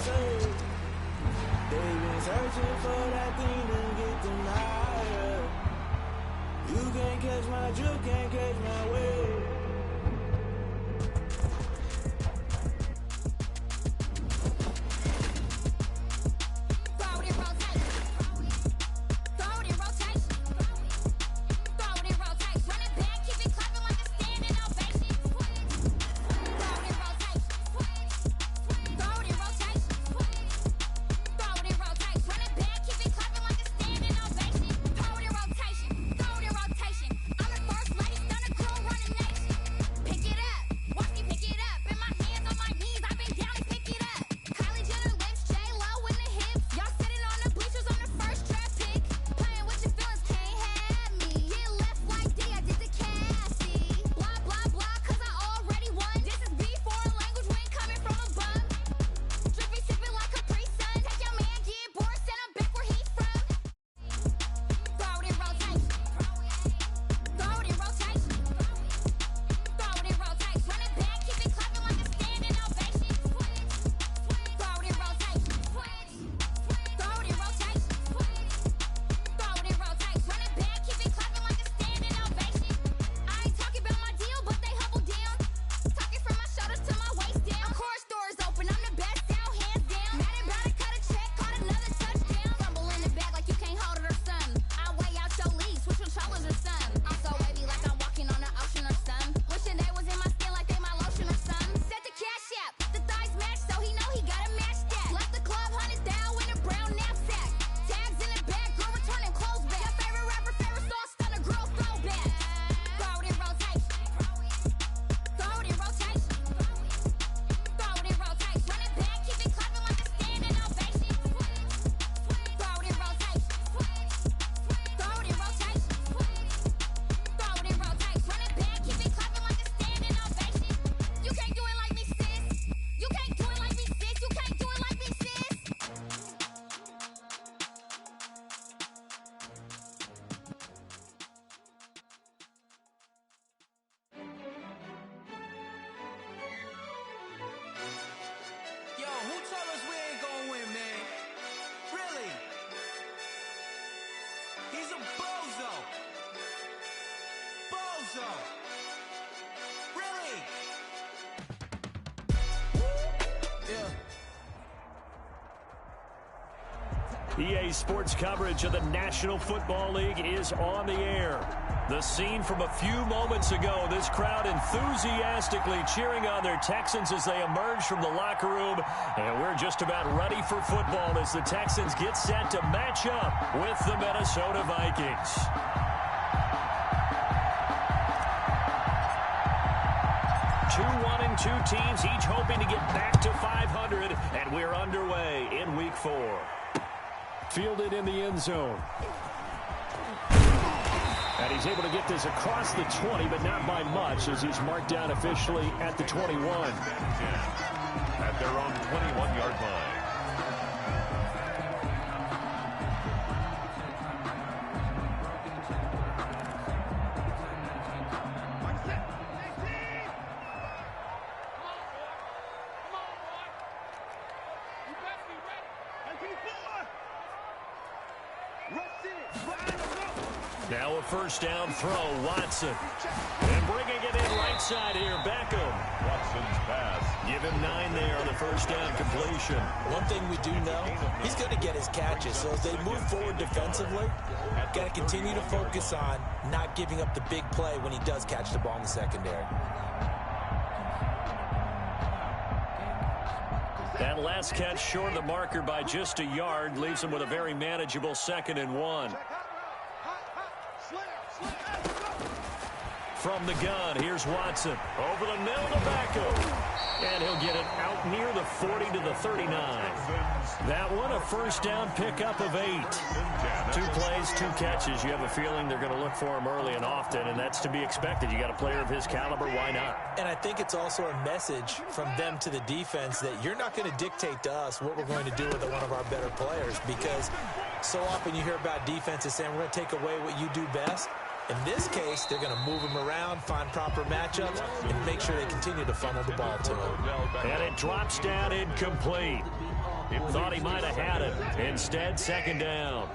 say. They've been searching for that thing to get them higher. You can't catch my drift, can't catch my wave. Really? EA Sports coverage of the National Football League is on the air. The scene from a few moments ago, this crowd enthusiastically cheering on their Texans as they emerge from the locker room. And we're just about ready for football as the Texans get set to match up with the Minnesota Vikings. Two teams, each hoping to get back to 500, and we're underway in Week 4. Fielded in the end zone. And he's able to get this across the 20, but not by much, as he's marked down officially at the 21. At their own 21-yard line. Now a first down throw, Watson. And bringing it in right side here, Beckham. Watson's pass. Give him 9 there on the first down completion. One thing we do know, he's going to get his catches. So as they move forward defensively, got to continue to focus on not giving up the big play when he does catch the ball in the secondary. That last catch short of the marker by just a yard leaves him with a very manageable 2nd and 1. From the gun, here's Watson. Over the middle to Beckham. And he'll get it out near the 40 to the 39. That one a first down pickup of 8. 2 plays, 2 catches. You have a feeling they're going to look for him early and often, and that's to be expected. You got a player of his caliber, why not? And I think it's also a message from them to the defense that you're not going to dictate to us what we're going to do with one of our better players, because so often you hear about defenses saying we're going to take away what you do best. In this case, they're going to move him around, find proper matchups, and make sure they continue to funnel the ball to him. And it drops down incomplete. Thought he might have had it. Instead, second down.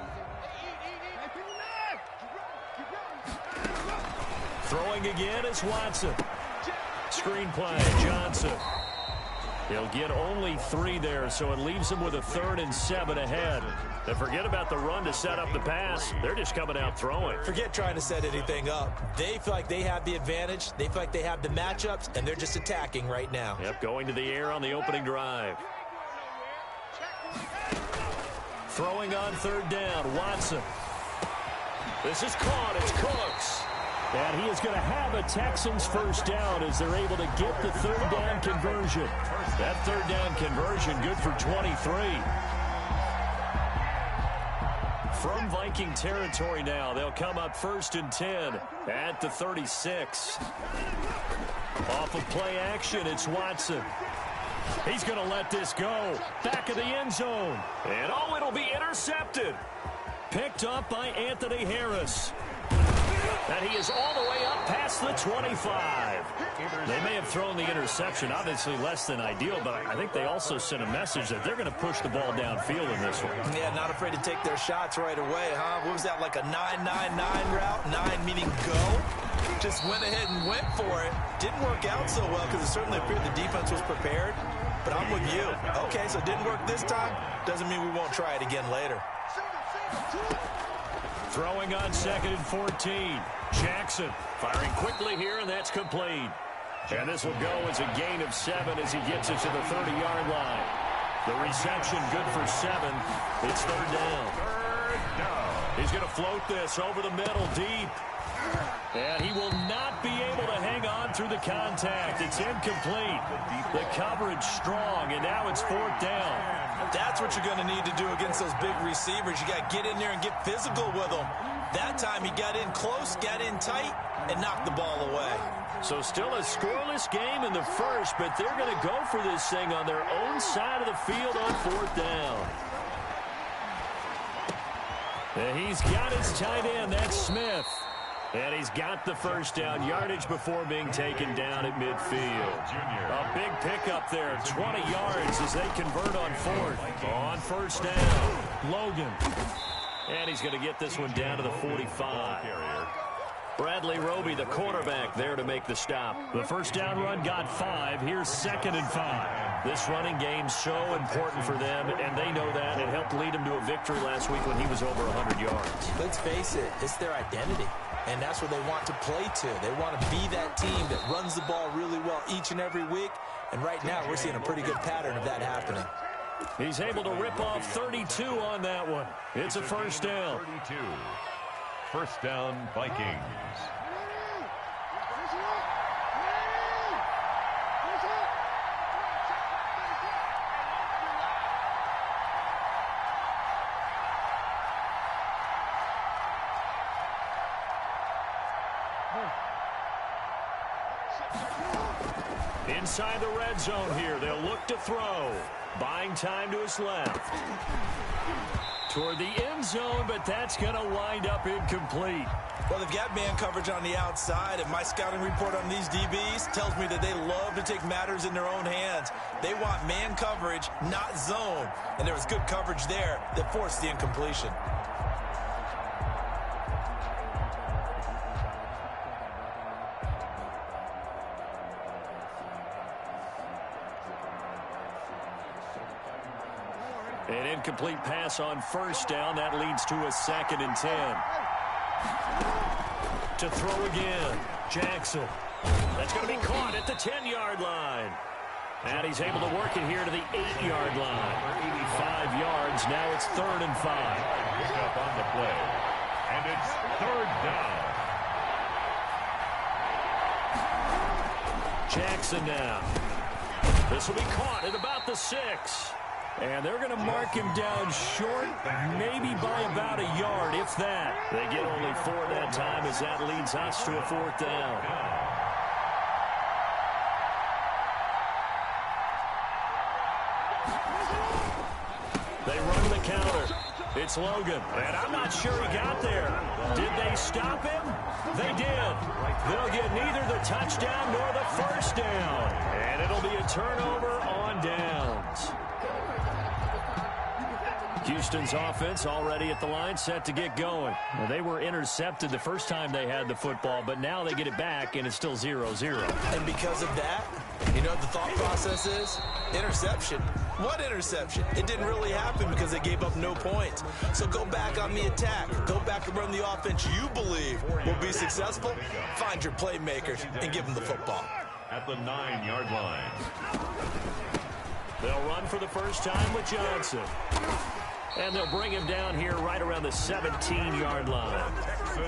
Throwing again is Watson. Screenplay, Johnson. He'll get only 3 there, so it leaves him with a 3rd and 7 ahead. And forget about the run to set up the pass. They're just coming out throwing. Forget trying to set anything up. They feel like they have the advantage. They feel like they have the matchups, and they're just attacking right now. Yep, going to the air on the opening drive. Throwing on 3rd down, Watson. This is caught. It's Cooks. And he is going to have a Texans first down as they're able to get the 3rd down conversion. That 3rd down conversion good for 23. From Viking territory now, they'll come up 1st and 10 at the 36. Off of play action, it's Watson. He's going to let this go. Back of the end zone. And oh, it'll be intercepted. Picked up by Anthony Harris. And he is all the way up past the 25. They may have thrown the interception, obviously less than ideal, but I think they also sent a message that they're going to push the ball downfield in this one. Yeah, not afraid to take their shots right away, huh? What was that, like a 9-9-9 route? 9 meaning go? Just went ahead and went for it. Didn't work out so well because it certainly appeared the defense was prepared. But I'm with you. Okay, so it didn't work this time. Doesn't mean we won't try it again later. Throwing on 2nd and 14. Jackson firing quickly here, and that's complete. And this will go as a gain of 7 as he gets it to the 30-yard line. The reception good for 7. It's 3rd down. He's going to float this over the middle deep. And he will not be able to hang on through the contact. It's incomplete. The coverage strong, and now it's 4th down. That's what you're going to need to do against those big receivers. You got to get in there and get physical with them. That time he got in close, got in tight, and knocked the ball away. So still a scoreless game in the first, but they're going to go for this thing on their own side of the field on 4th down. And he's got his tight end, that's Smith. And he's got the first down yardage before being taken down at midfield. A big pickup there, 20 yards as they convert on 4th. On 1st down, Logan. And he's going to get this one down to the 45. Bradley Roby, the quarterback, there to make the stop. The first down run got 5. Here's 2nd and 5. This running game's so important for them, and they know that. It helped lead them to a victory last week when he was over 100 yards. Let's face it, it's their identity. And that's where they want to play to. They want to be that team that runs the ball really well each and every week. And right now, we're seeing a pretty good pattern of that happening. He's able to rip off 32 on that one. It's a first down. 32. First down, Vikings. Inside the red zone here, they'll look to throw. Buying time to his left. Toward the end zone, but that's going to wind up incomplete. Well, they've got man coverage on the outside, and my scouting report on these DBs tells me that they love to take matters in their own hands. They want man coverage, not zone. And there was good coverage there that forced the incompletion. An incomplete pass on first down. That leads to a 2nd and 10. To throw again, Jackson. That's going to be caught at the 10-yard line. And he's able to work it here to the 8-yard line. 85 yards. Now it's 3rd and 5. Pick up on the play. And it's 3rd down. Jackson now. This will be caught at about the 6. And they're going to mark him down short, maybe by about a yard, if that. They get only 4 that time as that leads us to a 4th down. They run the counter. It's Logan, and I'm not sure he got there. Did they stop him? They did. They'll get neither the touchdown nor the first down. And it'll be a turnover on downs. Houston's offense already at the line, set to get going. Well, they were intercepted the first time they had the football, but now they get it back, and it's still 0-0. And because of that, you know what the thought process is? Interception. What interception? It didn't really happen because they gave up no points. So go back on the attack. Go back and run the offense you believe will be successful. Find your playmakers and give them the football. At the 9-yard line. They'll run for the first time with Johnson. And they'll bring him down here right around the 17-yard line.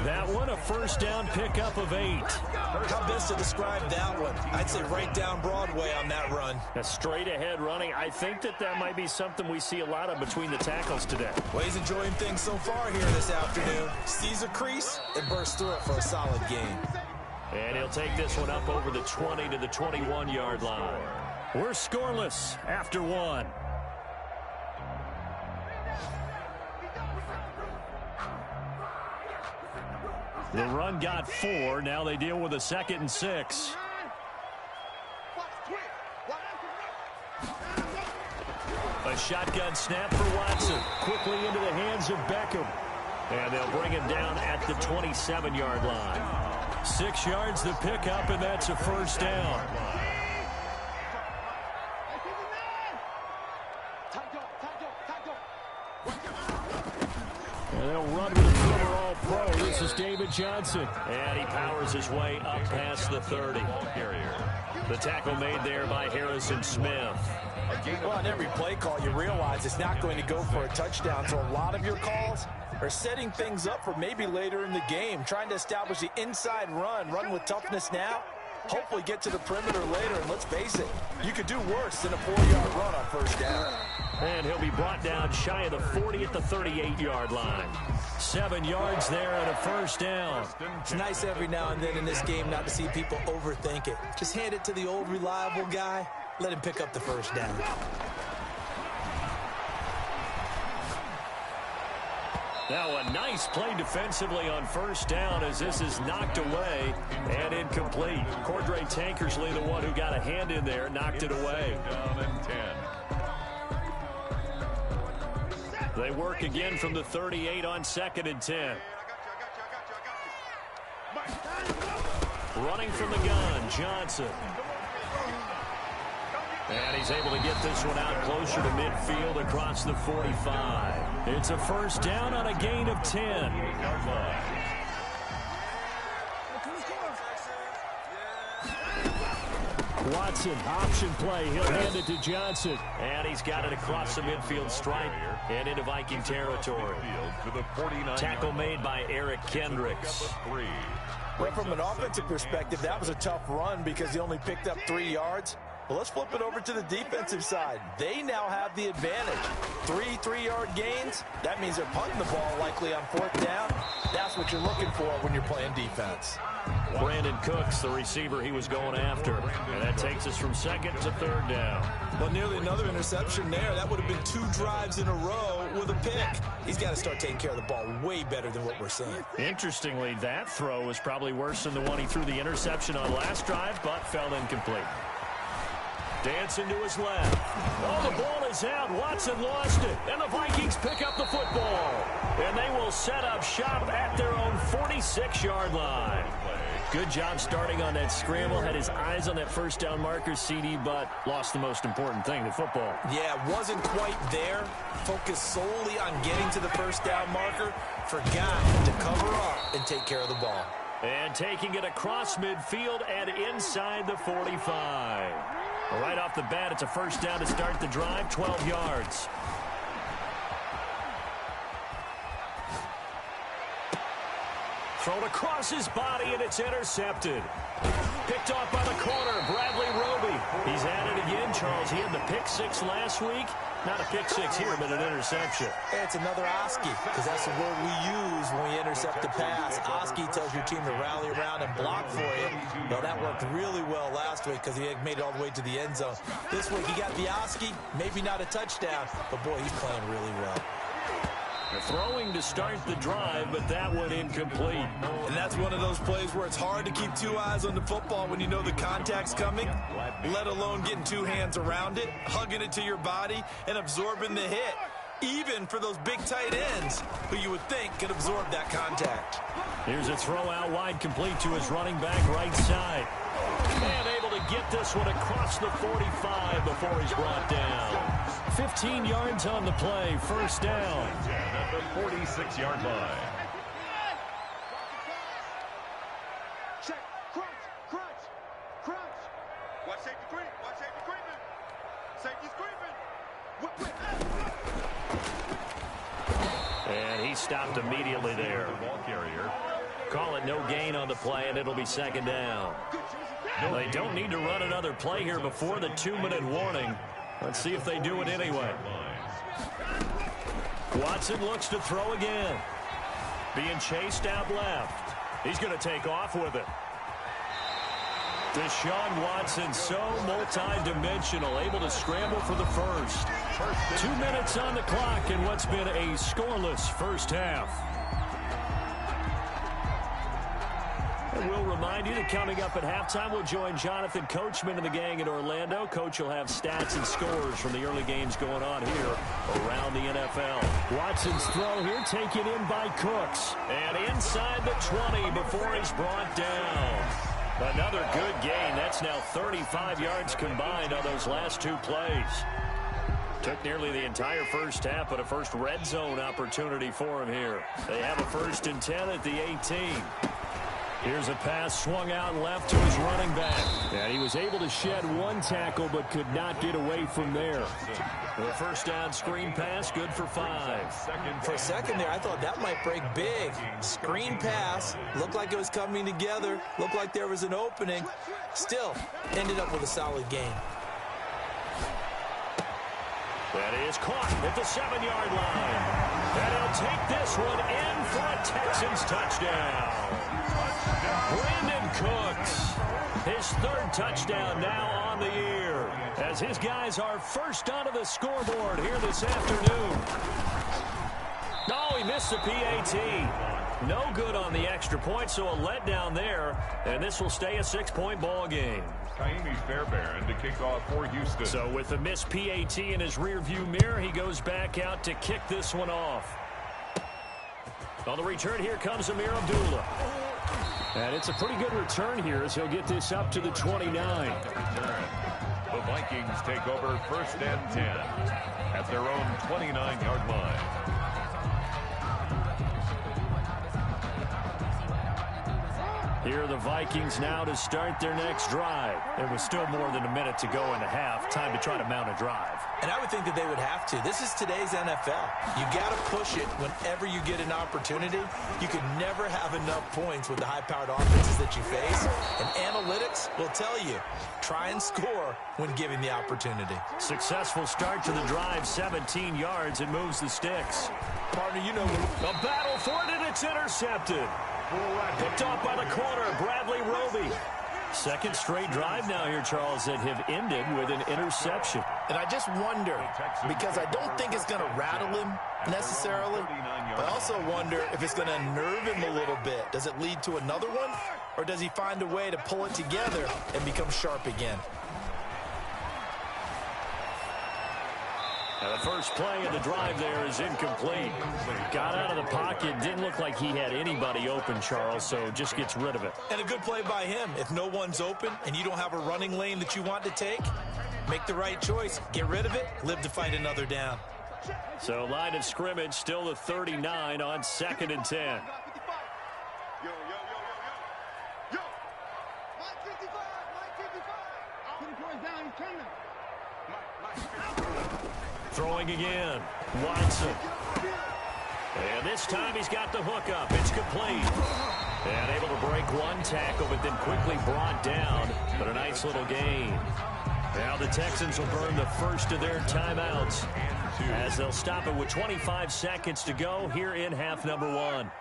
That one, a first down pickup of 8. How best to describe that one? I'd say right down Broadway on that run. A straight-ahead running. I think that might be something we see a lot of between the tackles today. Well, he's enjoying things so far here this afternoon. Sees a crease and bursts through it for a solid gain. And he'll take this one up over the 20 to the 21-yard line. We're scoreless after 1. The run got 4. Now they deal with a 2nd and 6. A shotgun snap for Watson. Quickly into the hands of Beckham. And they'll bring him down at the 27-yard line. 6 yards the pickup, and that's a first down. And they'll run with a former All-Pro. This is David Johnson. And he powers his way up past the 30. The tackle made there by Harrison Smith. Well, on every play call, you realize it's not going to go for a touchdown. So a lot of your calls are setting things up for maybe later in the game, trying to establish the inside run with toughness now, hopefully get to the perimeter later. And let's face it, you could do worse than a 4-yard run on first down. And he'll be brought down shy of the 40 at the 38-yard line. 7 yards there and a first down. It's nice every now and then in this game not to see people overthink it. Just hand it to the old reliable guy. Let him pick up the first down. Now a nice play defensively on first down as this is knocked away and incomplete. Cordray Tankersley, the one who got a hand in there, knocked it away. Down and 10. They work again from the 38 on 2nd and 10. Running from the gun, Johnson. And he's able to get this one out closer to midfield across the 45. It's a first down on a gain of 10. Watson, option play. He'll hand it to Johnson. And he's got it across the midfield stripe and into Viking territory. Tackle made by Eric Kendricks. Well, from an offensive perspective, that was a tough run because he only picked up 3 yards. Well, let's flip it over to the defensive side. They now have the advantage. 3 3-yard gains. That means they're punting the ball likely on 4th down. That's what you're looking for when you're playing defense. Brandon Cooks, the receiver he was going after. And that takes us from 2nd to 3rd down. Well, nearly another interception there. That would have been 2 drives in a row with a pick. He's got to start taking care of the ball way better than what we're seeing. Interestingly, that throw was probably worse than the one he threw the interception on last drive, but fell incomplete. Dancing to his left. Oh, the ball is out. Watson lost it. And the Vikings pick up the football. And they will set up shop at their own 46-yard line. Good job starting on that scramble. Had his eyes on that first down marker, CD, but lost the most important thing, the football. Yeah, wasn't quite there. Focused solely on getting to the first down marker. Forgot to cover up and take care of the ball. And taking it across midfield and inside the 45. Right off the bat, it's a first down to start the drive, 12 yards. Thrown across his body, and it's intercepted. Picked off by the corner, Bradley Roby. He's at it again, Charles. He had the pick 6 last week. Not a pick 6 here, but an interception. Hey, it's another Oski, because that's the word we use when we intercept the pass. Oski tells your team to rally around and block for you. Well, that worked really well last week because he made it all the way to the end zone. This week he got the Oski, maybe not a touchdown, but boy, he's playing really well. Throwing to start the drive, but that one incomplete. And that's one of those plays where it's hard to keep 2 eyes on the football when you know the contact's coming, let alone getting 2 hands around it, hugging it to your body, and absorbing the hit. even for those big tight ends who you would think could absorb that contact. Here's a throw out wide, complete to his running back right side. And able to get this one across the 45 before he's brought down. 15 yards on the play, first down. At the 46-yard line. Check, crunch. Watch safety creep, creeping. Safety's creeping. And he stopped immediately there. Ball carrier. Call it no gain on the play, and it'll be second down. They don't need to run another play here before the 2-minute warning. Let's see if they do it anyway. Watson looks to throw again. Being chased out left. He's going to take off with it. Deshaun Watson, so multi-dimensional, able to scramble for the first. 2 minutes on the clock in what's been a scoreless first half. And we'll remind you that coming up at halftime, we'll join Jonathan Coachman and the gang in Orlando. Coach will have stats and scores from the early games going on here around the NFL. Watson's throw here taken in by Cooks. And inside the 20 before he's brought down. Another good gain. That's now 35 yards combined on those last two plays. Took nearly the entire first half, but a first red zone opportunity for him here. They have a 1st and 10 at the 18. Here's a pass swung out left to his running back. And he was able to shed one tackle, but could not get away from there. The first down screen pass, good for 5. For a second there, I thought that might break big. Screen pass, looked like it was coming together, looked like there was an opening. Still, ended up with a solid gain. That is caught at the 7-yard line. And he'll take this one in for a Texans touchdown. Brandon Cooks, his 3rd touchdown now on the year, as his guys are first onto the scoreboard here this afternoon. Oh, he missed the PAT. No good on the extra point, so a letdown there, and this will stay a 6-point ball game. Kaimi Fairbairn to kick off for Houston. So with the missed PAT in his rearview mirror, he goes back out to kick this one off. On the return, here comes Amir Abdullah. And it's a pretty good return here as he'll get this up to the 29. The Vikings take over 1st and 10 at their own 29-yard line. Here are the Vikings now to start their next drive. There was still more than a minute to go in the half. Time to try to mount a drive. And I would think that they would have to. This is today's NFL. You got to push it whenever you get an opportunity. You can never have enough points with the high-powered offenses that you face. And analytics will tell you, try and score when given the opportunity. Successful start to the drive, 17 yards. It moves the sticks. Partner, you know, a battle for it, and it's intercepted. Picked off by the corner, Bradley Roby. 2nd straight drive now here, Charles, that have ended with an interception. And I just wonder, because I don't think it's going to rattle him necessarily, but I also wonder if it's going to unnerve him a little bit. Does it lead to another one, or does he find a way to pull it together and become sharp again? Now the first play of the drive there is incomplete. Got out of the pocket. Didn't look like he had anybody open, Charles, so just gets rid of it. And a good play by him. If no one's open and you don't have a running lane that you want to take, make the right choice. Get rid of it. Live to fight another down. So line of scrimmage still the 39 on 2nd and 10. Throwing again, Watson. And this time he's got the hook up. It's complete. And able to break one tackle, but then quickly brought down. But a nice little gain. Now the Texans will burn the first of their timeouts as they'll stop it with 25 seconds to go here in half number 1.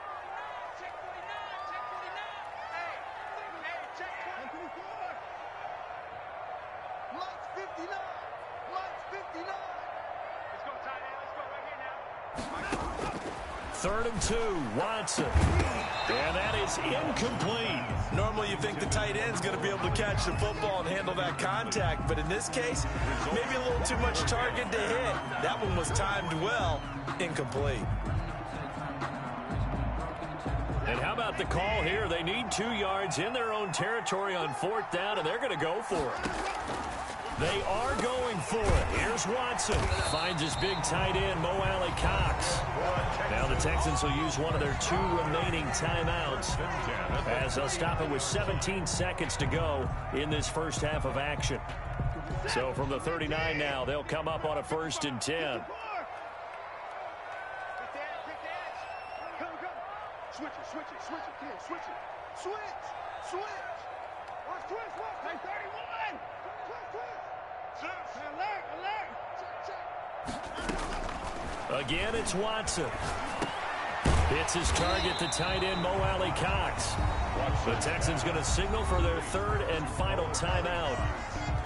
3rd and 2. Watson. And that is incomplete. Normally you think the tight end's going to be able to catch the football and handle that contact, but in this case, maybe a little too much target to hit. That one was timed well. Incomplete. And how about the call here? They need 2 yards in their own territory on 4th down, and they're going to go for it. They are going for it. Here's Watson. Finds his big tight end, Mo Alley Cox. Now the Texans will use one of their 2 remaining timeouts as they'll stop it with 17 seconds to go in this first half of action. So from the 39 now, they'll come up on a 1st and 10. Switch it, switch it, switch it, Ken, switch it. Switch, switch. Watch twist, watch. Hey, 31. Twist, twist. Alert, alert. Check, check. Again, it's Watson. Hits his target, the tight end, Mo Alley Cox. The Texans going to signal for their 3rd and final timeout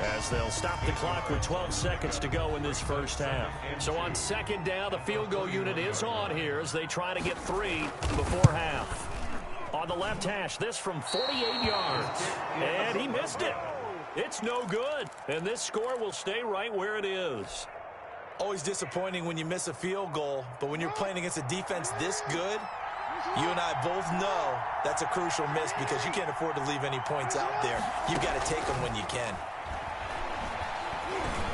as they'll stop the clock with 12 seconds to go in this first half. So on 2nd down, the field goal unit is on here as they try to get 3 before half. On the left hash, this from 48 yards. And he missed it. It's no good. And this score will stay right where it is. Always disappointing when you miss a field goal, but when you're playing against a defense this good, you and I both know that's a crucial miss because you can't afford to leave any points out there. You've got to take them when you can.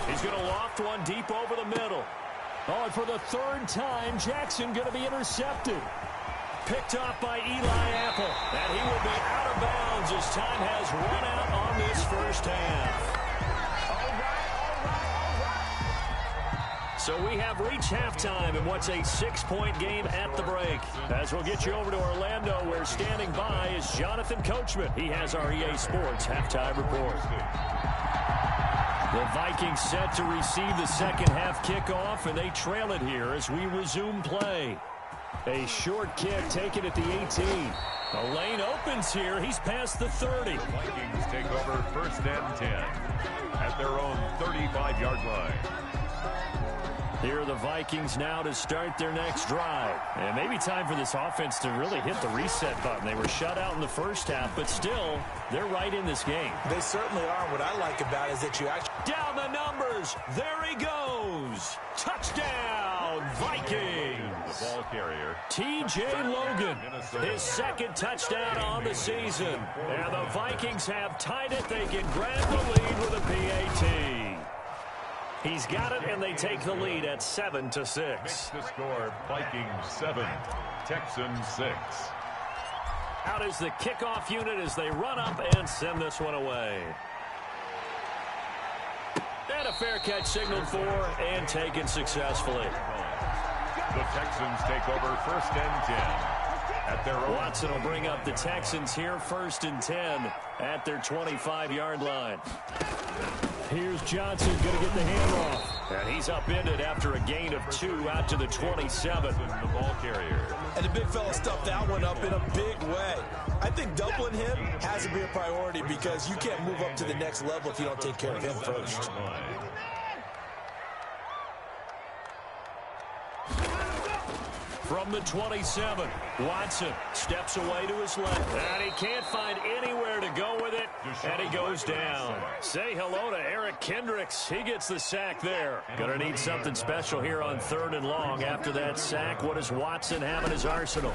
He's going to loft one deep over the middle. Oh, and for the 3rd time, Jackson going to be intercepted. Picked off by Eli Apple. And he will be out of bounds as time has run out on this first half. So we have reached halftime in what's a 6-point game at the break. As we'll get you over to Orlando, where standing by is Jonathan Coachman. He has our EA Sports halftime report. The Vikings set to receive the second half kickoff, and they trail it here as we resume play. A short kick taken at the 18. The lane opens here. He's past the 30. The Vikings take over 1st and 10 at their own 35-yard line. Here are the Vikings now to start their next drive. And maybe time for this offense to really hit the reset button. They were shut out in the first half, but still, they're right in this game. They certainly are. What I like about it is that you actually... Down the numbers. There he goes. Touchdown, Vikings. The ball carrier. T.J. Logan, his 2nd touchdown on the season. And the Vikings have tied it. They can grab the lead with a PAT. He's got it, and they take the lead at 7-6. Makes the score Vikings 7, Texans 6. Out is the kickoff unit as they run up and send this one away. And a fair catch signaled for and taken successfully. The Texans take over 1st and 10 at their own. Watson will bring up the Texans here 1st and 10 at their 25-yard line. Here's Johnson going to get the handoff. And he's upended after a gain of 2 out to the 27. The ball carrier. And the big fella stuffed that one up in a big way. I think doubling him has to be a priority because you can't move up to the next level if you don't take care of him first. From the 27, Watson steps away to his left. And he can't find anywhere to go with it. And he goes down. Say hello to Eric Kendricks. He gets the sack there. Gonna need something special here on 3rd and long. After that sack, what does Watson have in his arsenal?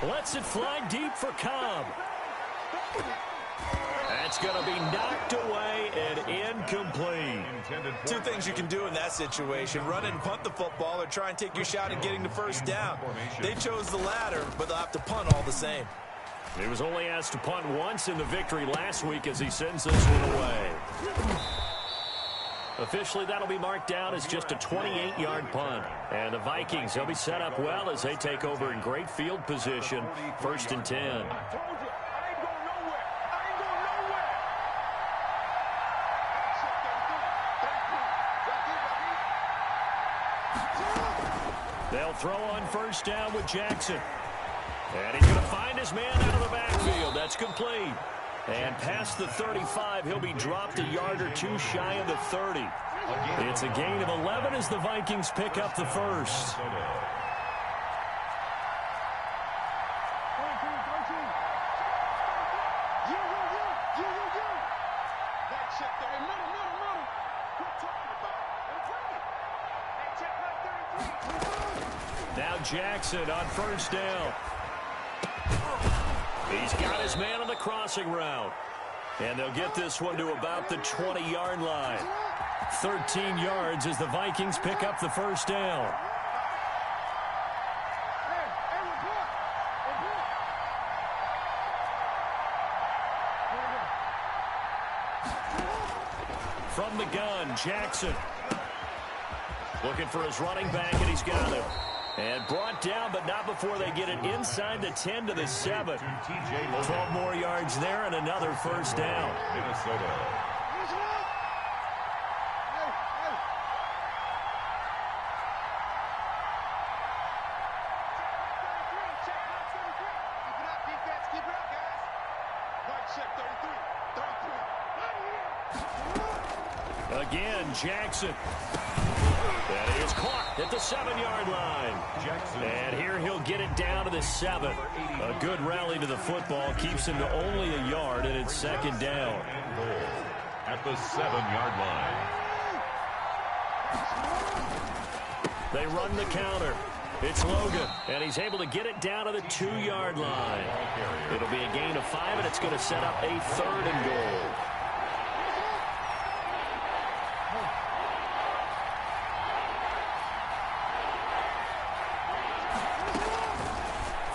Lets it fly deep for Cobb. That's going to be knocked away and incomplete. 2 things you can do in that situation. Run and punt the football or try and take your shot at getting the 1st down. They chose the latter, but they'll have to punt all the same. He was only asked to punt once in the victory last week as he sends this one away. Officially, that'll be marked down as just a 28-yard punt. And the Vikings, they'll be set up well as they take over in great field position. 1st and 10. They'll throw on 1st down with Jackson. And he's going to find his man out of the backfield. That's complete. And past the 35, he'll be dropped a yard or 2 shy of the 30. It's a gain of 11 as the Vikings pick up the first. Now Jackson on first down. He's got his man on the crossing route. And they'll get this one to about the 20-yard line. 13 yards as the Vikings pick up the first down. From the gun, Jackson. Looking for his running back, and he's got him. And brought down, but not before they get it inside the 10 to the 7. 12 more yards there and another first down. Minnesota. Again, Jackson. And he is caught at the 7-yard line. Jackson. And here he'll get it down to the 7. A good rally to the football keeps him to only a yard, and it's second down. At the 7-yard line. They run the counter. It's Logan, and he's able to get it down to the 2-yard line. It'll be a gain of 5, and it's going to set up a 3rd and goal.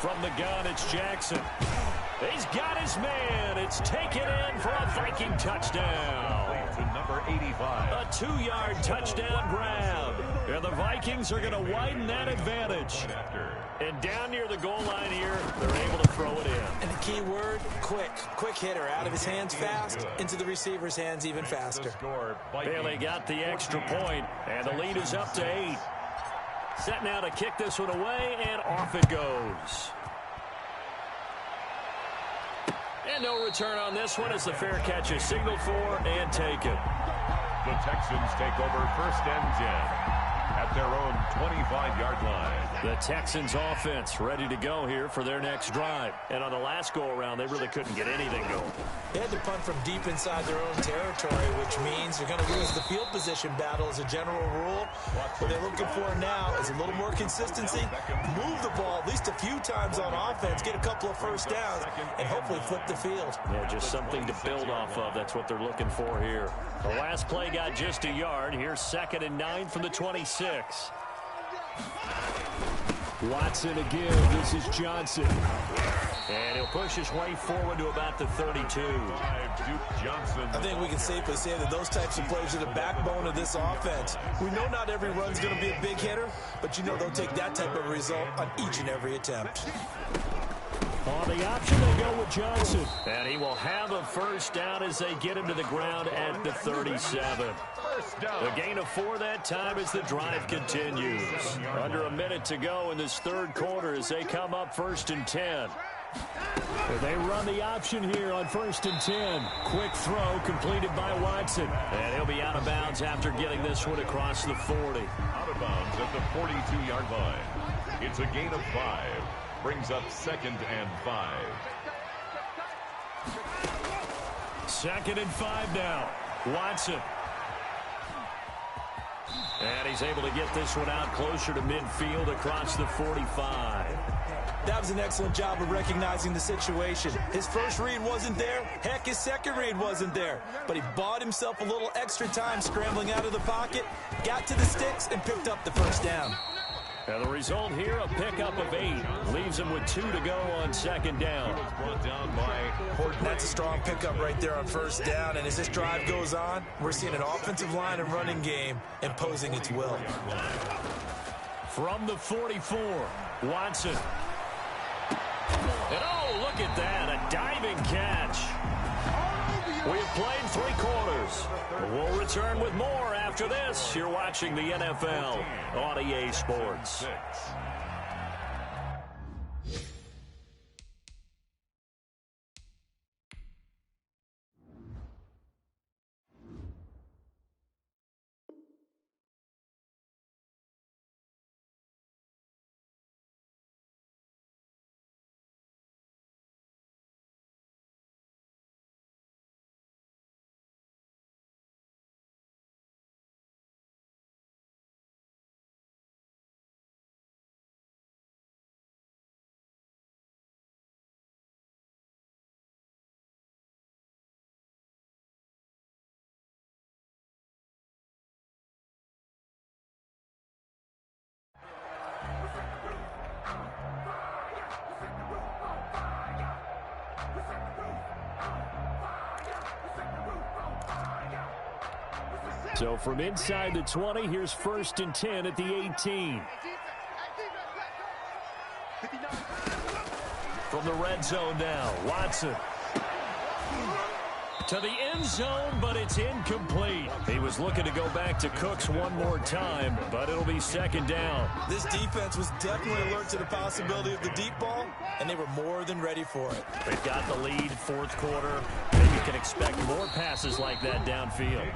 From the gun, it's Jackson. He's got his man. It's taken in for a Viking touchdown. To number 85. A 2-yard touchdown grab. And the Vikings are going to widen that advantage. And down near the goal line here, they're able to throw it in. And the key word, quick. Quick hitter. Out of his hands fast, into the receiver's hands even faster. Bailey got the extra point, and the lead is up to 8. Set now to kick this one away, and off it goes. And no return on this one as the fair catch is signaled for and taken. The Texans take over 1st and 10 at their own 25-yard line. The Texans offense ready to go here for their next drive. And on the last go-around, they really couldn't get anything going. They had to punt from deep inside their own territory, which means they're going to lose the field position battle as a general rule. What they're looking for now is a little more consistency, move the ball at least a few times on offense, get a couple of first downs, and hopefully flip the field. Yeah, just something to build off of. That's what they're looking for here. The last play got just a yard. Here's 2nd and 9 from the 26. Watson again. This is Johnson. And he'll push his way forward to about the 32. I think we can safely say that those types of plays are the backbone of this offense. We know not every run's going to be a big hitter, but you know they'll take that type of result on each and every attempt. On the option, they go with Johnson. And he will have a first down as they get him to the ground at the 37. A gain of 4 that time as the drive continues. Under a minute to go in this 3rd quarter as they come up 1st and 10. They run the option here on 1st and 10. Quick throw completed by Watson. And he'll be out of bounds after getting this one across the 40. Out of bounds at the 42-yard line. It's a gain of 5. Brings up 2nd and 5. 2nd and 5 now. Watson. And he's able to get this one out closer to midfield across the 45. That was an excellent job of recognizing the situation. His first read wasn't there. Heck, his second read wasn't there. But he bought himself a little extra time scrambling out of the pocket, got to the sticks, and picked up the first down. And the result here, a pickup of 8. Leaves him with 2 to go on 2nd down. Brought down by That's a strong pickup right there on 1st down. And as this drive goes on, we're seeing an offensive line and running game imposing its will. From the 44, Watson. And oh, look at that, a diving catch. We have played 3 quarters. We'll return with more after this. You're watching the NFL on EA Sports. So from inside the 20, here's 1st and 10 at the 18. From the red zone now, Watson. To the end zone, but it's incomplete. He was looking to go back to Cooks one more time, but it'll be 2nd down. This defense was definitely alert to the possibility of the deep ball, and they were more than ready for it. They've got the lead, 4th quarter. Maybe you can expect more passes like that downfield.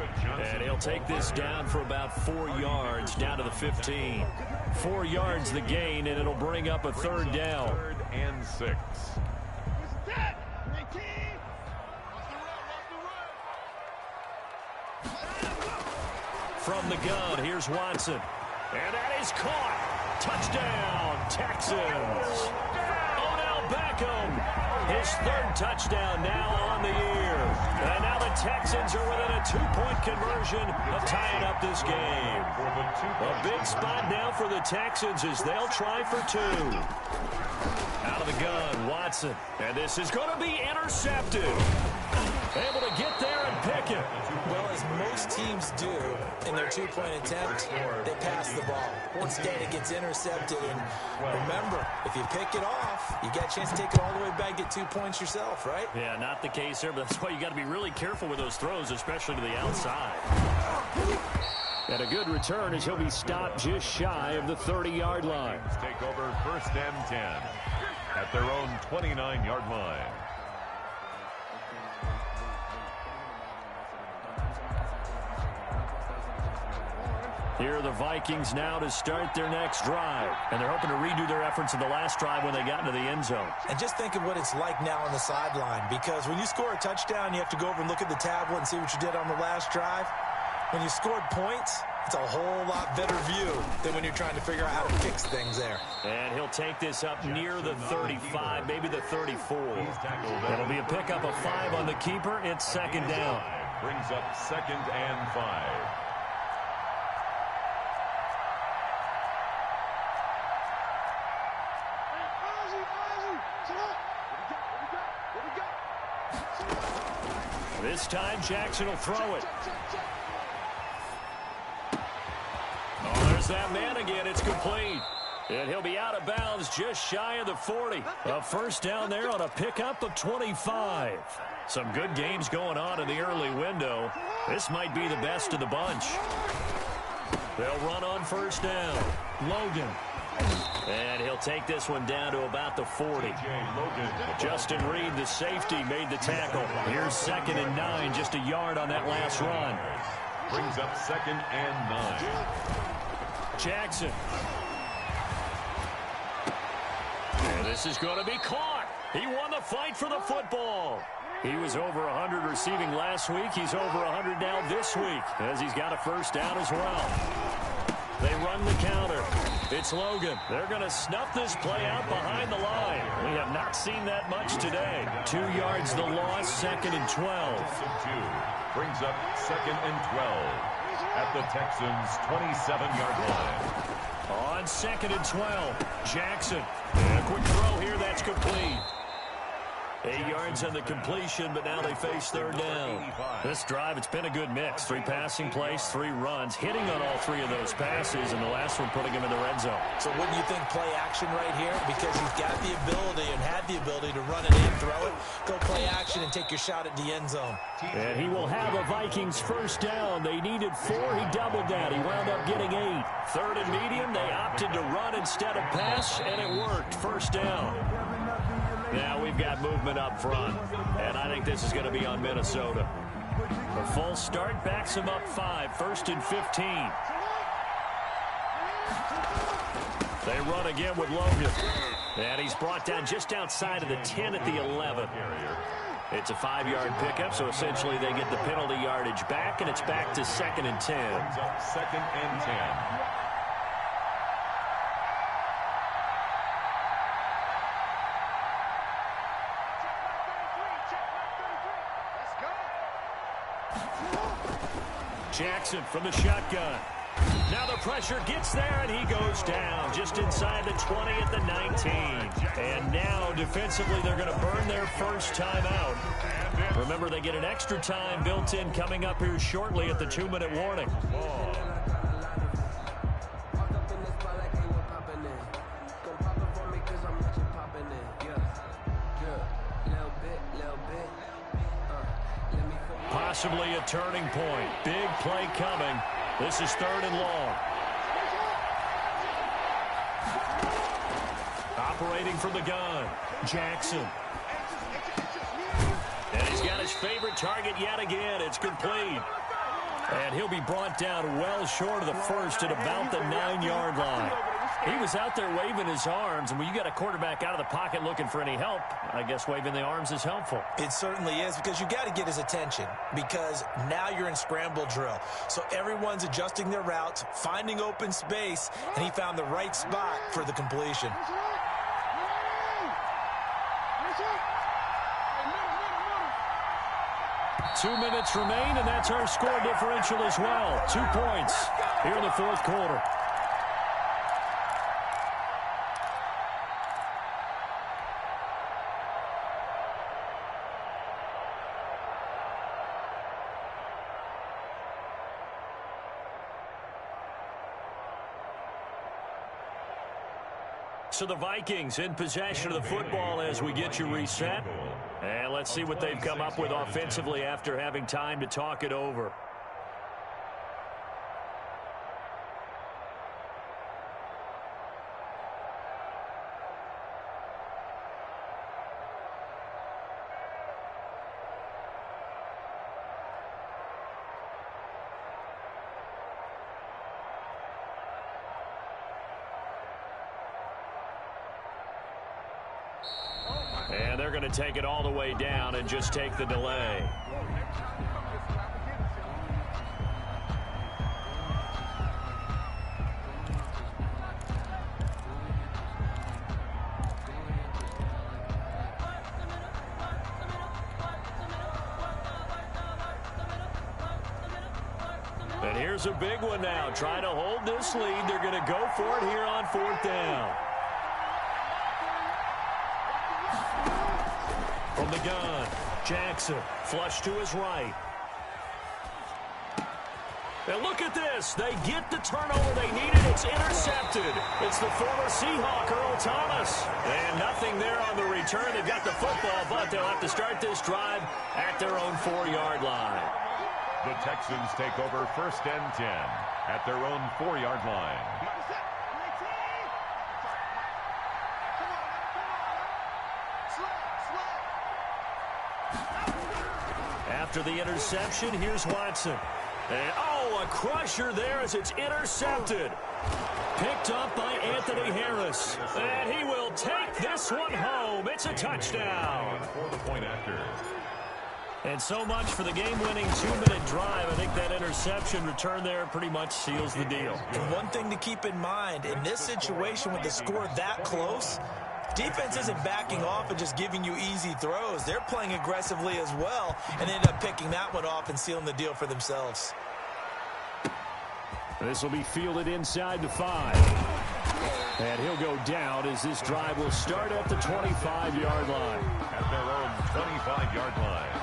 And he'll take this down for about 4 yards, down to the 15. 4 yards the gain, and it'll bring up a 3rd down. 3rd and 6. From the gun, here's Watson. And that is caught. Touchdown, Texans. Odell Beckham, his 3rd touchdown now on the year. And now the Texans are within a 2-point conversion of tying up this game. A big spot now for the Texans as they'll try for 2. Out of the gun, Watson. And this is going to be intercepted. Able to get there and pick it. Well, as most teams do in their 2-point attempt, they pass the ball. Instead, it gets intercepted. And remember, if you pick it off, you get a chance to take it all the way back, get 2 points yourself, right? Yeah, not the case here, but that's why you got to be really careful with those throws, especially to the outside. And a good return as he'll be stopped just shy of the 30-yard line. Take over 1st and 10 at their own 29-yard line. Here are the Vikings now to start their next drive. And they're hoping to redo their efforts in the last drive when they got into the end zone. And just think of what it's like now on the sideline, because when you score a touchdown, you have to go over and look at the tablet and see what you did on the last drive. When you scored points, it's a whole lot better view than when you're trying to figure out how to fix things there. And he'll take this up near the 35, maybe the 34. It'll be a pickup of 5 on the keeper. It's 2nd down. Brings up 2nd and 5. This time, Jackson will throw it. Oh, there's that man again. It's complete. And he'll be out of bounds just shy of the 40. A 1st down there on a pickup of 25. Some good games going on in the early window. This might be the best of the bunch. They'll run on 1st down. Logan. And he'll take this one down to about the 40. Justin Reed, the safety, made the tackle. Here's 2nd and 9, just a yard on that last run. Brings up 2nd and 9. Jackson. And this is going to be caught. He won the fight for the football. He was over 100 receiving last week. He's over 100 now this week as he's got a 1st down as well. They run the counter. It's Logan. They're going to snuff this play out behind the line. We have not seen that much today. 2 yards the loss, 2nd and 12. Brings up 2nd and 12 at the Texans' 27-yard line. On 2nd and 12, Jackson. And a quick throw here, that's complete. 8 yards on the completion, but now they face 3rd down. This drive, it's been a good mix. 3 passing plays, 3 runs, hitting on all 3 of those passes, and the last one putting him in the red zone. So wouldn't you think play action right here? Because he's got the ability and had the ability to run it in, throw it, go play action, and take your shot at the end zone. And he will have a Vikings 1st down. They needed 4. He doubled that. He wound up getting 8. 3rd and medium, they opted to run instead of pass, and it worked. 1st down. Now we've got movement up front, and I think this is going to be on Minnesota. A full start backs him up 5, 1st and 15. They run again with Logan, and he's brought down just outside of the 10 at the 11. It's a 5-yard pickup, so essentially they get the penalty yardage back, and it's back to 2nd and 10. 2nd and 10. Jackson from the shotgun. Now the pressure gets there, and he goes down just inside the 20 at the 19. And now defensively they're going to burn their 1st time out. Remember, they get an extra time built in coming up here shortly at the 2-minute warning. Possibly a turning point. Big play coming. This is 3rd and long. Operating from the gun, Jackson. And he's got his favorite target yet again. It's complete. And he'll be brought down well short of the first at about the 9-yard line. He was out there waving his arms, and when you got a quarterback out of the pocket looking for any help, I guess waving the arms is helpful. It certainly is, because you got to get his attention, because now you're in scramble drill. So everyone's adjusting their routes, finding open space, and he found the right spot for the completion. 2 minutes remain, and that's our score differential as well. 2 points here in the 4th quarter. So the Vikings in possession of the football as we get you reset. And let's see what they've come up with offensively after having time to talk it over. And they're going to take it all the way down and just take the delay. And here's a big one now. Trying to hold this lead. They're going to go for it here on 4th down. From the gun, Jackson, flush to his right. And look at this. They get the turnover they needed. It's intercepted. It's the former Seahawk, Earl Thomas. And nothing there on the return. They've got the football, but they'll have to start this drive at their own 4-yard line. The Texans take over 1st and 10 at their own 4-yard line. After the interception, here's Watson. And, oh, a crusher there as it's intercepted. Picked up by Anthony Harris. And he will take this one home. It's a touchdown. For the point after. And so much for the game-winning 2-minute drive. I think that interception return there pretty much seals the deal. And one thing to keep in mind, in this situation with the score that close, defense isn't backing off and just giving you easy throws. They're playing aggressively as well, and they end up picking that one off and sealing the deal for themselves. This will be fielded inside the 5. And he'll go down as this drive will start at the 25-yard line. At their own 25-yard line.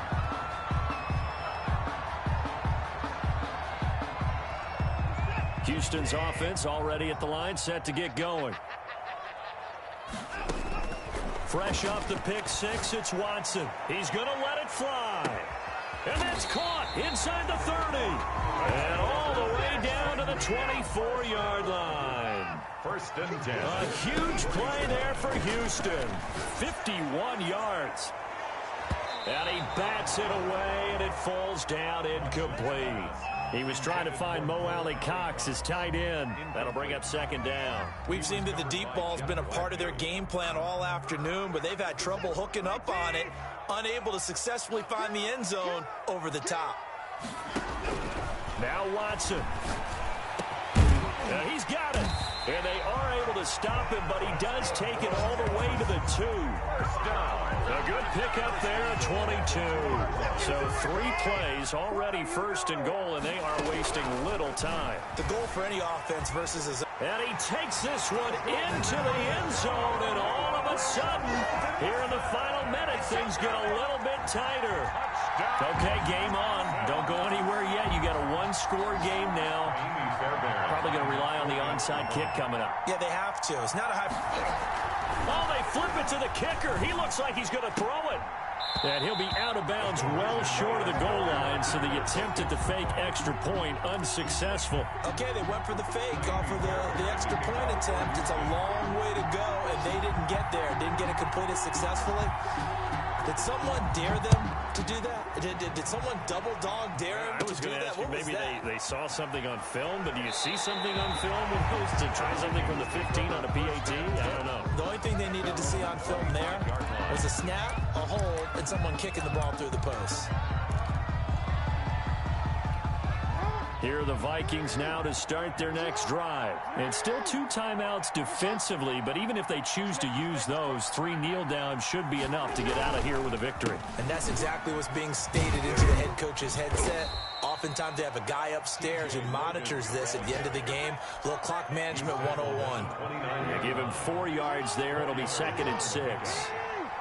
Houston's offense already at the line, set to get going. Fresh off the pick 6, it's Watson. He's going to let it fly. And that's caught inside the 30. And all the way down to the 24-yard line. 1st and 10. A huge play there for Houston. 51 yards. And he bats it away, and it falls down incomplete. He was trying to find Mo Alley-Cox, his tight end. That'll bring up 2nd down. We've seen that the deep ball's been a part of their game plan all afternoon, but they've had trouble hooking up on it, unable to successfully find the end zone over the top. Now Watson. He's got it. And they are able to stop him, but he does take it all the way to the 2. A good pickup there at 22. So 3 plays already 1st and goal, and they are wasting little time. The goal for any offense versus his... And he takes this one into the end zone, and all of a sudden, here in the final minute, things get a little bit tighter. Okay, game on. Don't go anywhere yet. You got a one-score game now. Probably going to rely on the onside kick coming up. Yeah, they have to. It's not a high... Oh, they flip it to the kicker. He looks like he's going to throw it. And he'll be out of bounds well short of the goal line, so the attempt at the fake extra point unsuccessful. Okay, they went for the fake off of the extra point attempt. It's a long way to go, and they didn't get there. Didn't get it completed successfully. Did someone dare them to do that? Did someone double dog dare them to do that? What was that? They saw something on film, but do you see something on film with those to try something from the 15 on a PAT? I don't know. The only thing they needed to see on film there was a snap, a hold, and someone kicking the ball through the post. Here are the Vikings now to start their next drive. And still 2 timeouts defensively, but even if they choose to use those, 3 kneel downs should be enough to get out of here with a victory. And that's exactly what's being stated into the head coach's headset. Oftentimes they have a guy upstairs who monitors this at the end of the game. Little clock management 101. They give him 4 yards there. It'll be 2nd and 6.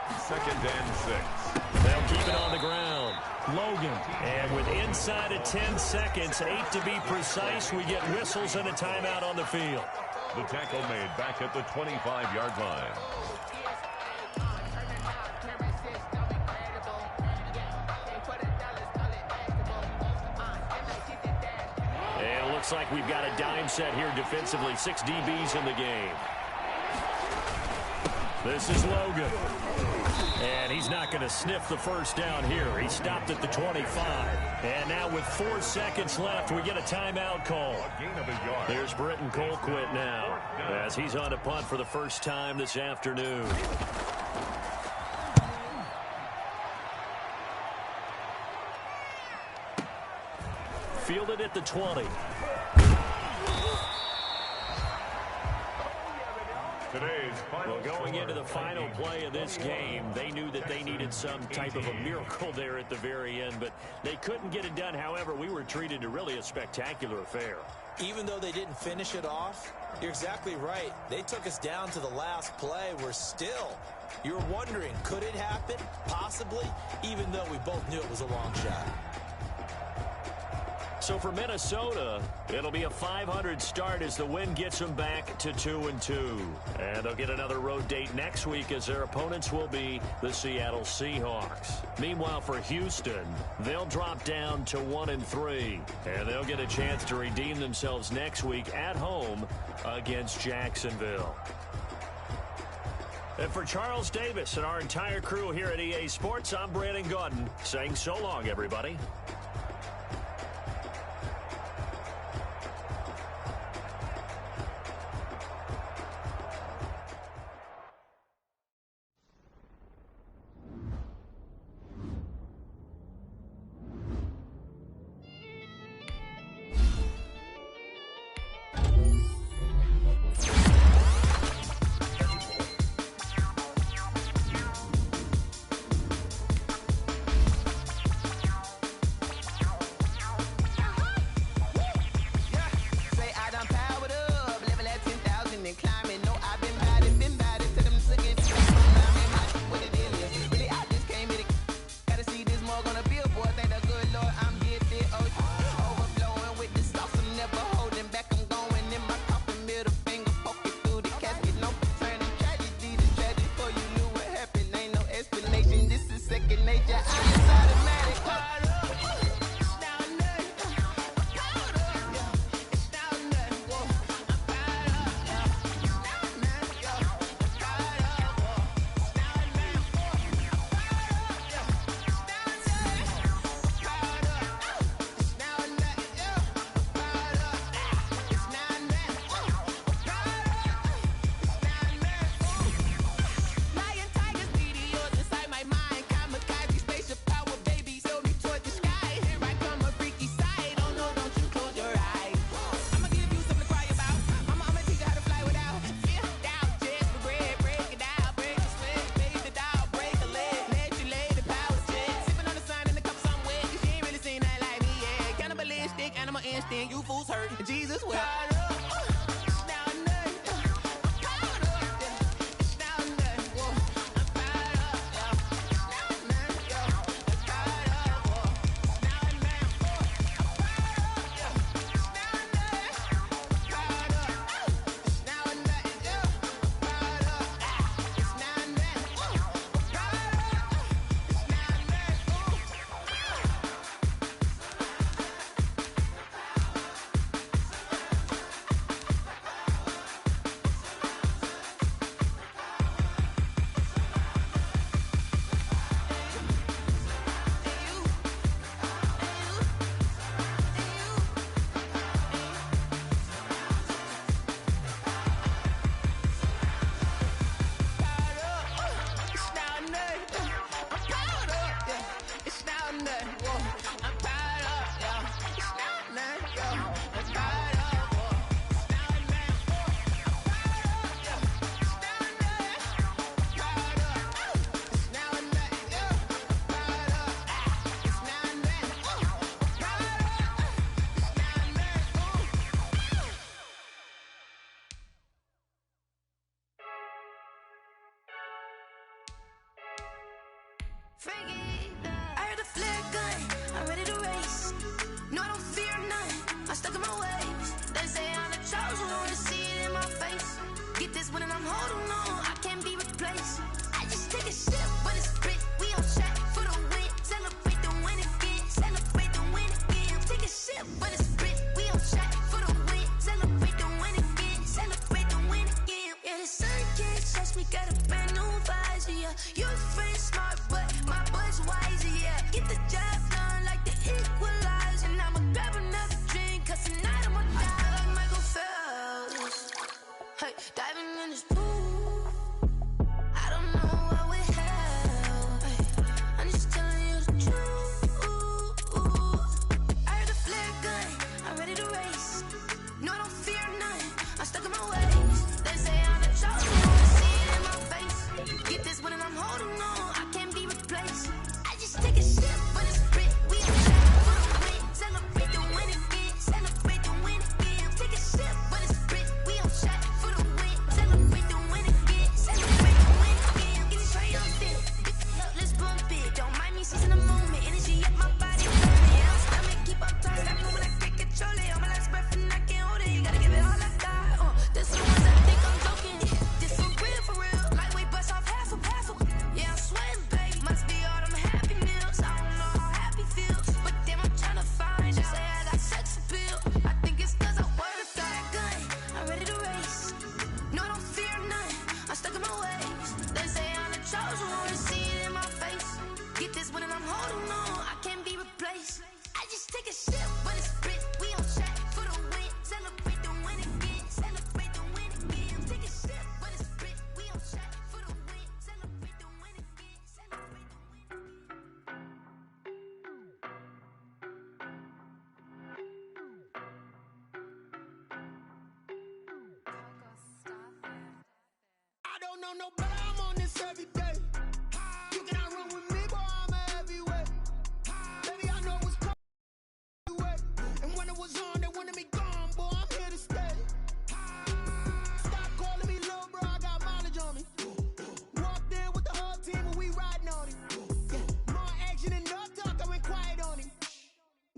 2nd and 6. They'll keep it on the ground. Logan. And with inside of 10 seconds, 8 to be precise, we get whistles and a timeout on the field. The tackle made back at the 25-yard line. And it looks like we've got a dime set here defensively. 6 DBs in the game. This is Logan. And he's not going to sniff the first down here. He stopped at the 25. And now with 4 seconds left, we get a timeout call. There's Britton Colquitt now as he's on a punt for the first time this afternoon. Fielded at the 20. Well, going into the final play of this game, they knew that they needed some type of a miracle there at the very end, but they couldn't get it done. However, we were treated to really a spectacular affair. Even though they didn't finish it off, you're exactly right. They took us down to the last play. You were wondering, could it happen? Possibly, even though we both knew it was a long shot. So for Minnesota, it'll be a 500 start as the win gets them back to 2-2. And they'll get another road date next week as their opponents will be the Seattle Seahawks. Meanwhile, for Houston, they'll drop down to 1-3. And they'll get a chance to redeem themselves next week at home against Jacksonville. And for Charles Davis and our entire crew here at EA Sports, I'm Brandon Gaudin saying so long, everybody. Jesus, well. I heard the flare gun, I'm ready to race. No, I don't fear none, I'm stuck in my ways. They say I'm the chosen one, to see it in my face. Get this one and I'm holding on, I can't be replaced. I just take a sip, but it's spit. We on track for the win. Celebrate the win again, celebrate the win again. Take a sip, but it's spit. We on track for the win. Celebrate the win again, celebrate the win again. Yeah, the sun can't touch me, got a brand new visor, yeah. Your friend smart, but my boy's wiser, yeah. Get the job done like the equalizer. And I'ma grab another drink, cause tonight I'ma die like Michael Phelps. Hey, diving in this pool, I don't know what we have. Hey, I'm just telling you the truth. I heard the flare gun, I'm ready to race. No, I don't fear none, I'm stuck in my ways. They say I'm the chosen one, see it in my face. Get this one and I'm holding on, I can't be replaced. I just take a sip, but it's spit. We on track for the win. Celebrate the win again, celebrate the win again. Take a sip, but it's spit. We on track for the win. Celebrate the win again, celebrate the win again. Get it triumphant. Look, let's bump it. Don't mind me seizing the moment. Energy up my body, burning. I'm stomach keep up tight. Stop moving, I can't control it. On my last breath and I can't hold it. You gotta give it all I got. This the ones that think I'm joking. This for real. Lightweight bust off half of. Yeah, I'm sweating, babe. Must be all them happy meals. I don't know how happy feels, but damn, I'm tryna find you. Say I got sex appeal. I think it's cause I wear a flat gun. I'm ready to race. No, I don't fear none. I'm stuck in my ways. They say I'm the chosen one, to see it in my face. Get this one and I'm holding on, I can't be replaced. I just take a sip, but it's spit. We on track for the win. Celebrate the win again. Celebrate the win again. Take a sip, but it's spit. We on track for the win. Celebrate the win again. Celebrate the win again. I don't know no better, I'm on this every day. You cannot run with me, boy, I'm a heavyweight. Baby, I know what's coming. And when it was on, they wanted me gone, boy, I'm here to stay. Stop calling me little bro, I got mileage on me. Walked in with the whole team and we riding on him. Yeah, more action and no talk, I went quiet on him.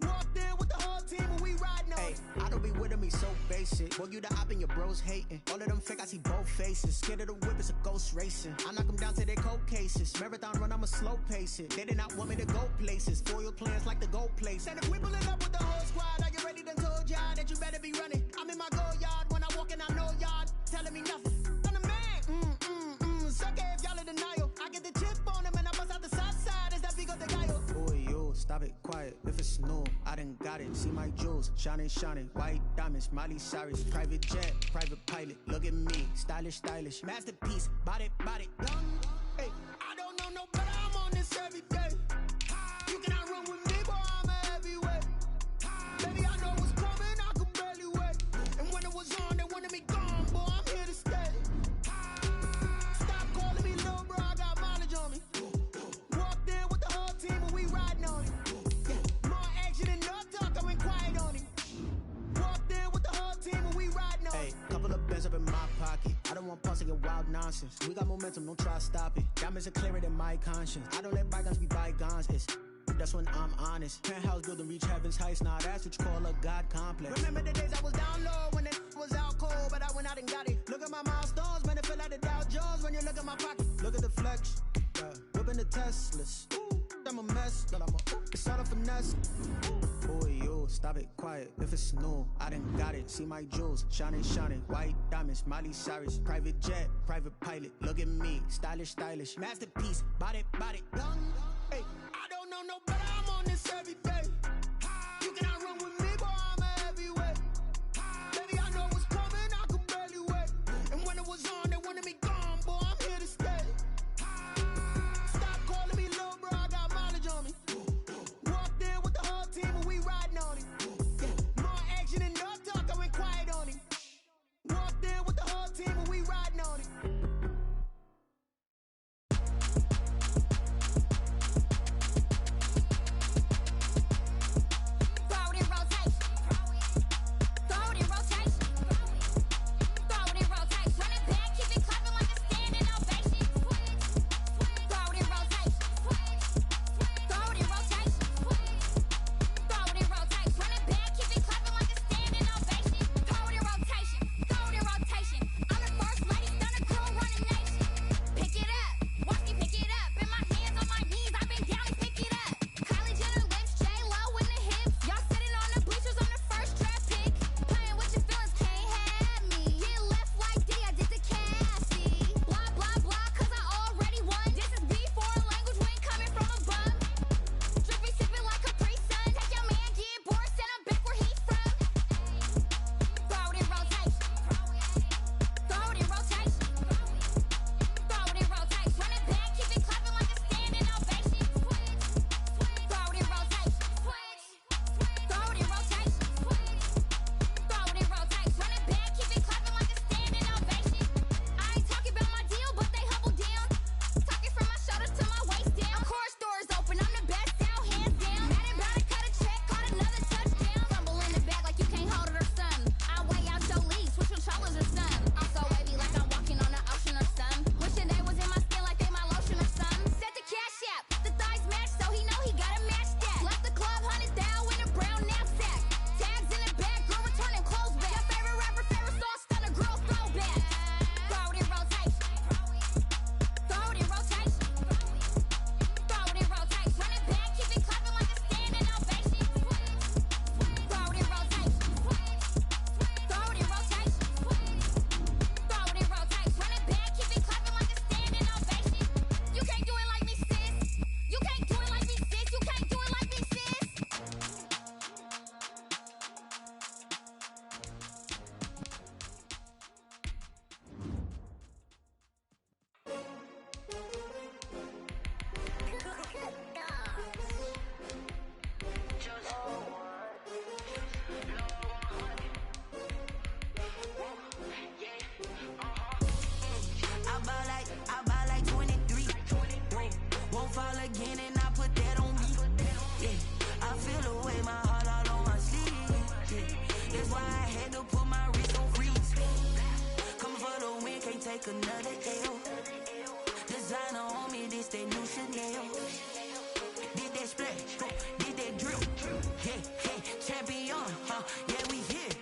Walked in with the whole team and we riding on him. I don't be with me so basic. Boy, you the op and your bros hating. All of them fake, I see both faces. Scared of the whip, it's a ghost racing. I knock them down to their cold cases. Marathon run, I'ma slow pace it. They did not want me to go places. Foil plans like the go place. And if we pulling up with the whole squad, are you ready? Done told y'all that you better be running. I'm in my go yard. When I walk in, I know y'all telling me nothing. I'm the man. Suck it if y'all in denial. I get the chip on him and I bust out the south side. Is that Vigo the guy? Boy, yo, stop it, quiet. If it's new, I done got it. See my jewels, shining, white diamonds, Miley Cyrus, private jet, private pilot. Look at me, stylish, masterpiece, body, done. Hey, I don't know no better, I'm on this every day. You cannot run with me, boy, I'm a heavyweight. Baby, I know what's coming, I could barely wait. And when it was on, they wanted me gone, boy, I'm here to stay. Stop calling me little bro, I got mileage on me. Walked in with the whole team and we riding on him. Yeah, more action and no talk, I went quiet on him. Walked in with the whole team and we riding on him. Hey, couple of bands up in my pocket. I don't want pause to get wild nonsense. We got momentum, don't try to stop it. Diamonds are clearer than my conscience. I don't let bygones be bygones. That's when I'm honest. Penthouse building reach heaven's heights. Nah, that's what you call a God complex. Remember the days I was down low when it was out cold, but I went out and got it. Look at my milestones, man, it feel like the Dow Jones when you look at my pocket. Look at the flex, whipping the Teslas. I'm a mess, but it's all a finesse. Boy, yo, stop it, quiet. If it's new, I done got it. See my jewels, shining, white diamonds, Miley Cyrus, private jet, private pilot. Look at me, stylish, masterpiece, body, done. Hey, I don't know no better, I'm on this every day. You cannot run with me, boy, I'm a heavyweight. Baby, I know what's coming, I could barely wait. And when it was on, they wanted me gone, boy, I'm here to stay. Stop calling me little bro, I got mileage on me. Walked in with the whole team and we riding on him. Yeah, more action and no talk, I went quiet on him. Walked in with the whole team and we riding on him. I take another L. Designer on me, this that new Chanel. Did that splash, did that drill. Yeah, champion, yeah, we here.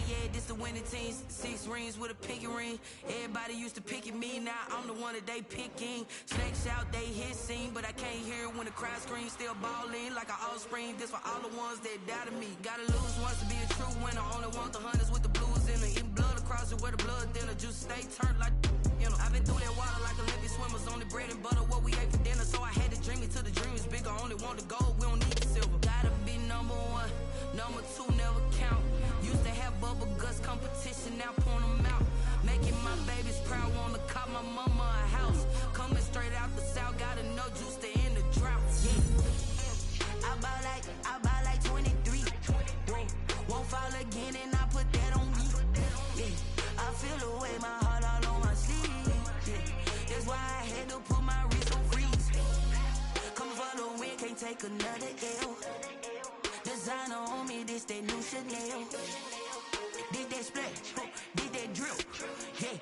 Yeah, this the winning team. 6 rings with a pinky ring. Everybody used to pick at me, now I'm the one that they picking. Snakes out, they hissing, but I can't hear when the crowd screams. Still balling like an offspring. This for all the ones that doubted me. Gotta lose once to be a true winner. Only want the hunters with the blues in it. Eating blood across it where the blood thinner. Juice stay turned like, you know. I've been through that water like Olympic swimmers. Only bread and butter, what we ate for dinner. So I had to dream it till the dream is bigger. Only want the gold, we don't need the silver. Gotta be number 1, number 2 never count. Used to have bubble guts competition, now point them out. Making my babies proud, wanna cop my mama a house. Coming straight out the south, got enough juice to end the drought. Yeah, I buy like 23. Whoa, won't fall again and I put that on me. Yeah, I feel the way, my heart all on my sleeve. Yeah, that's why I had to put my wrist on freeze. Coming for the win, can't take another L. Designer on me, this that new Chanel. Did that splash, did that drill. Yeah,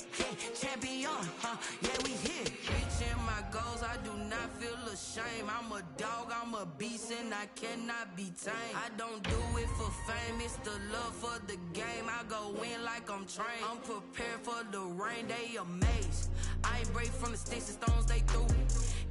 champion, yeah, we here. Reaching my goals, I do not feel ashamed. I'm a dog, I'm a beast, and I cannot be tamed. I don't do it for fame, it's the love for the game. I go in like I'm trained. I'm prepared for the rain, they amazed. I ain't break from the sticks and stones they threw.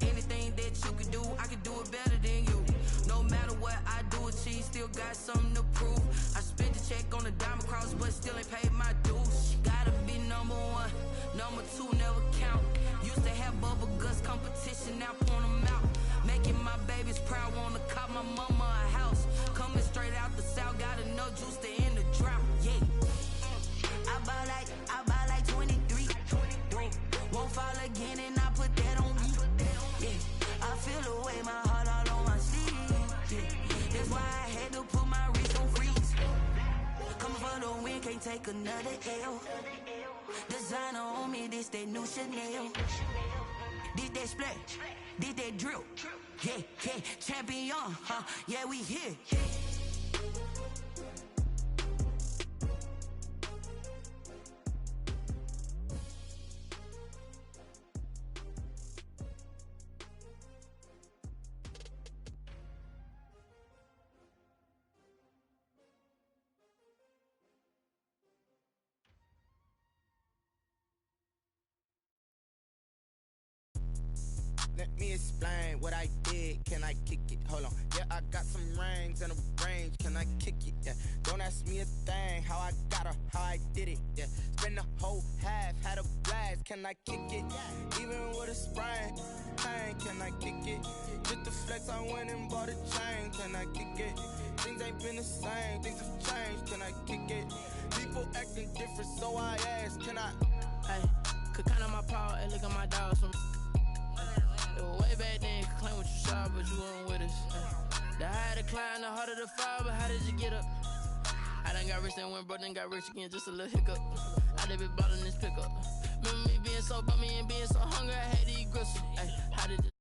Anything that you can do, I can do it better than you. No matter what I do, achieve, still got something to prove. I spent the check on the diamond cross, but still ain't paid my dues. Gotta be number 1, number 2 never count. Used to have bubble guts competition, now point them out. Making my babies proud, wanna cop my mama a house. Coming straight out the south, got enough juice to end the drought. Yeah, I buy like 23. Whoa, won't fall again and I put that on me. Yeah, I feel the way, my heart all on my sleeve. Yeah, that's why I had to put my wrist on freeze. Coming for the win, can't take another L. Designer on me, this that new Chanel. Did that splash, did that drill. Yeah, champion, yeah, we here. Let me explain what I did. Can I kick it? Hold on. Yeah, I got some rings and a range. Can I kick it? Yeah. Don't ask me a thing. How I got her, how I did it. Yeah. Spend the whole half, had a blast. Can I kick it? Even with a sprain, pain. Can I kick it? Just the flex, I went and bought a chain. Can I kick it? Things ain't been the same. Things have changed. Can I kick it? People acting different, so I ask. Can I? Hey, could count on my paw and look at my dogs from. It was way back then, could claim what you saw, but you weren't with us. The higher the climb, the harder the fall, but how did you get up? I done got rich and went broke, then got rich again, just a little hiccup. I done been bought in this pickup. Remember me being so bummy and being so hungry, I had to eat gristle. Ay, how did